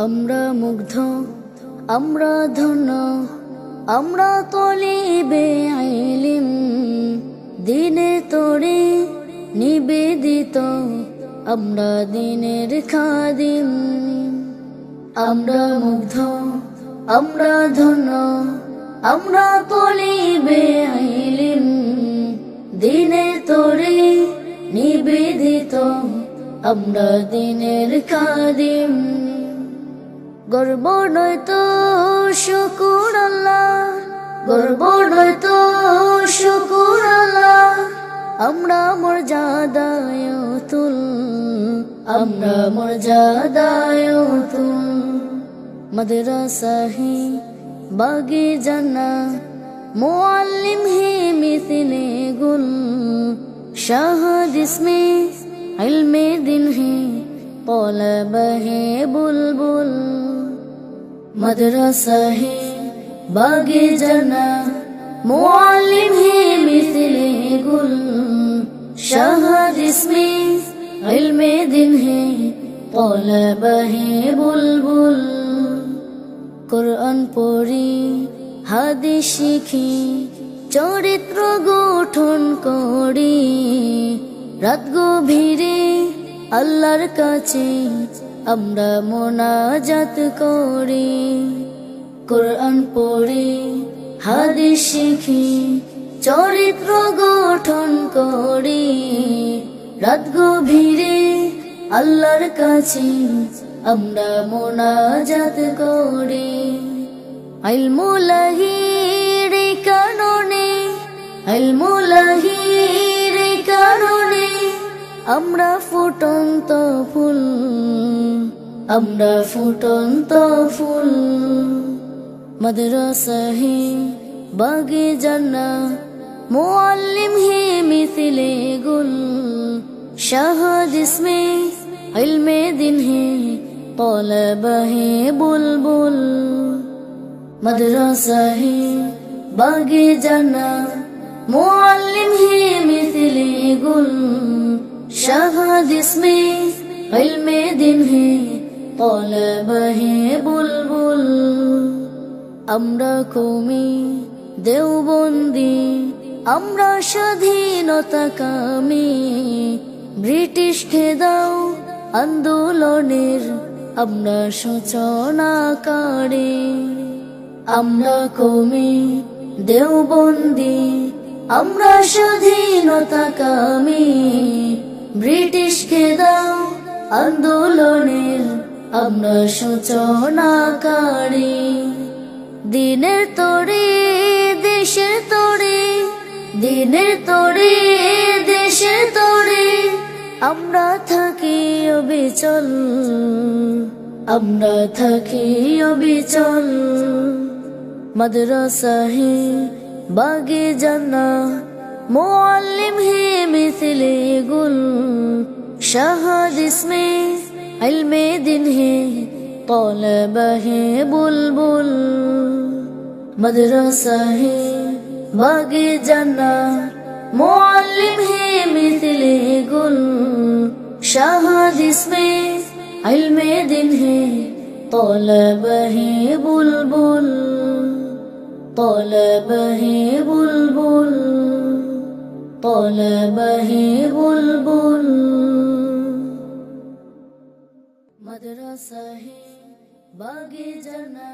আমরা মুগ্ধ, আমরা ধন্য, আমরা তলিবে ইলম, দিনে তোরে নিবেদিত, আমরা দিনের খাদিম। আমরা মুগ্ধ, আমরা ধন্য, আমরা তলিবে ইলম, দিনে তোরে নিবেদিত, আমরা দিনের খাদিম। গর্ব নয়তো শুকুর আল্লাহ, গর্ব নয়তো শুকুর আল্লাহ, আমরা মর্যাদায় তুল, আমরা মর্যাদায় তুল। মাদ্রাসা হি বাগে জান্নাত, মুআল্লিম হি মিথলে গুল, শাহাদ ইসমে ইলমে দিন হি طلب है बुलबुल। मदरसा है बागे जना, मुअल्लिम है मिसले गुल, शहद इसमें इल्मे दिन है طلب है बुलबुल। कुरान पढ़ी हादिस शिखी, चरित्र गठन करी, रात गभीरे আল্লাহর কাছে আমরা মোনাজাত করি। কোরআন পড়ি হাদিস শিখি, চরিত্র গঠন করি, রাত গভীরে আল্লাহর কাছে আমরা মোনাজাত করি। ইলমুল্লাহির কারণে, ইলমুল্লাহির কারণে আমরা ফুটন্ত ফুল, আমরা ফুটন্ত ফুল। মাদ্রাসা হি বাগে জান্নাত, মুআল্লিম হি মিথলে গুল, শাহাদ ইসমে ইলমে দিন হি طلب है बुलबुल। मदरसा हि बागे জান্নাত, मुअल्लिम हि मिथले गुल, शहद इसमें इल्मे दिन है طلب है बुलबुल। আমরা কওমি দেওবন্দি, আমরা স্বাধীনতা কামী, ব্রিটিশ খেদাও আন্দোলনের আমরা সূচনাকারী। আমরা কওমি দেওবন্দি, আমরা স্বাধীনতা কামী, ব্রিটিশ খেদাও আন্দোলনের আমরা সূচনাকারী। দিনের তোরে দেশের তোরে, দিনের তোরে দেশের তোরে আমরা থাকি অবিচল, আমরা থাকি অবিচল। মাদ্রাসা হি बागे জান্নাত, मुअल्लिम है मिथले गुल, शहद इसमें इल्मे दिन है طلب है बुलबुल। मदरसा है बागे জান্নাত, मुअल्लिम है मिथले गुल, शहद इसमें इल्मे दिन है طلب है बुलबुल। طلب है बुलबुल, طلب है बुलबुल। मदरसा है बागे जना।